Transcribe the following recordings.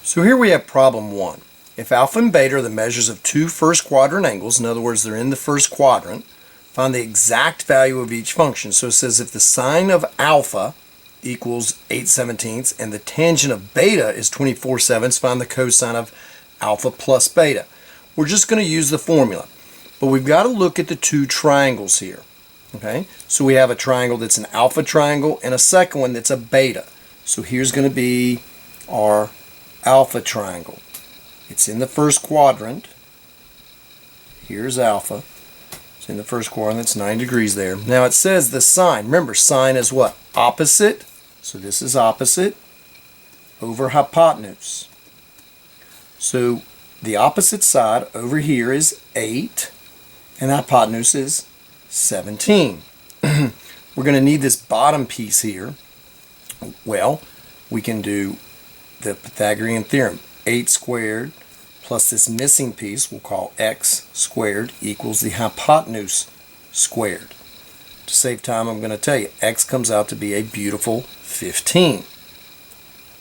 So here we have problem 1. If alpha and beta are the measures of two first quadrant angles, in other words, they're in the first quadrant, find the exact value of each function. So it says if the sine of alpha equals 8/17 and the tangent of beta is 24/7, find the cosine of alpha plus beta. We're just going to use the formula, but we've got to look at the two triangles here. Okay, so we have a triangle that's an alpha triangle and a second one that's a beta. So here's going to be our alpha triangle. It's in the first quadrant. Here's alpha. It's in the first quadrant. That's 90 degrees there. Now it says the sine. Remember, sine is what? Opposite. So this is opposite over hypotenuse. So the opposite side over here is 8 and the hypotenuse is 17. We're going to need this bottom piece here. Well, we can do the Pythagorean theorem. 8 squared plus this missing piece we'll call x squared equals the hypotenuse squared. To save time, I'm going to tell you x comes out to be a beautiful 15.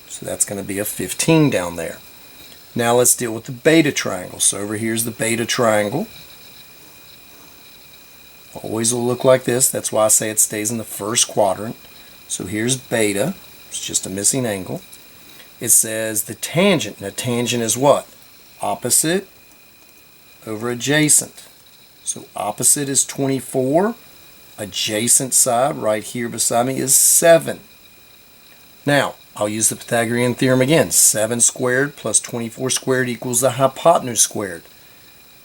So that's going to be a 15 down there. Now let's deal with the beta triangle. So over here's the beta triangle. Always will look like this. That's why I say it stays in the first quadrant. So here's beta. It's just a missing angle. It says the tangent. Now tangent is what? Opposite over adjacent. So opposite is 24. Adjacent side right here beside me is 7. Now I'll use the Pythagorean theorem again. 7 squared plus 24 squared equals the hypotenuse squared.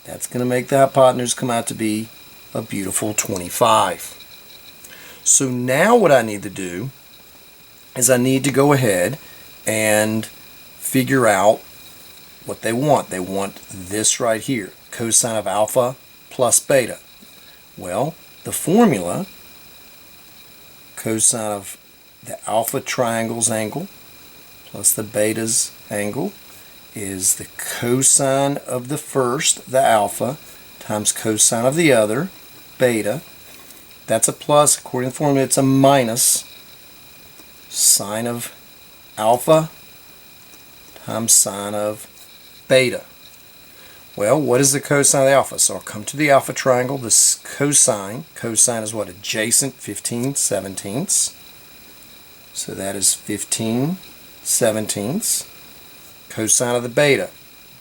That's going to make the hypotenuse come out to be a beautiful 25. So now what I need to do is I need to go ahead and figure out what they want. They want this right here, cosine of alpha plus beta. Well, the formula, cosine of the alpha triangle's angle plus the beta's angle, is the cosine of the first, the alpha, times cosine of the other, beta. That's a plus. According to the formula, it's a minus. Sine of alpha times sine of beta. Well, what is the cosine of the alpha? So I'll come to the alpha triangle. This cosine is what? Adjacent 15/17. So that is 15/17. Cosine of the beta.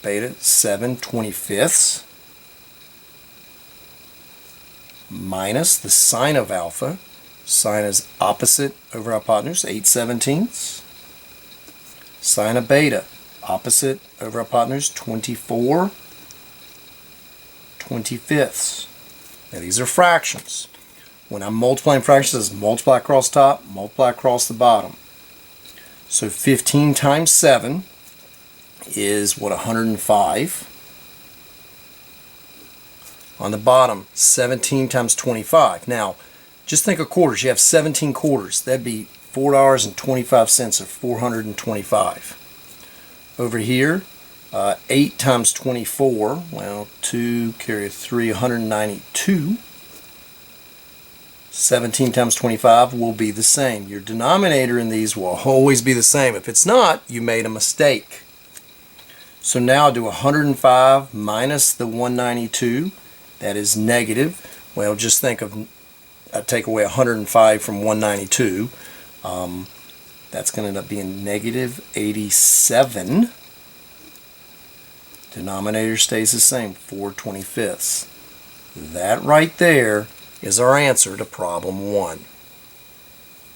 Beta 7/25. Minus the sine of alpha. Sine is opposite over hypotenuse, 8/17. Sine of beta, opposite over hypotenuse, 24/25. Now these are fractions. When I'm multiplying fractions, it's multiply across top, multiply across the bottom. So 15 times 7 is what, 105. On the bottom, 17 times 25. Now, just think of quarters. You have 17 quarters. That'd be $4.25 or 425. Over here, 8 times 24. Well, 2 carry a 3, 192. 17 times 25 will be the same. Your denominator in these will always be the same. If it's not, you made a mistake. So now I'll do 105 minus the 192. That is negative. Well, just think of, take away 105 from 192. That's going to end up being negative 87. Denominator stays the same, 4/25. That right there is our answer to problem 1.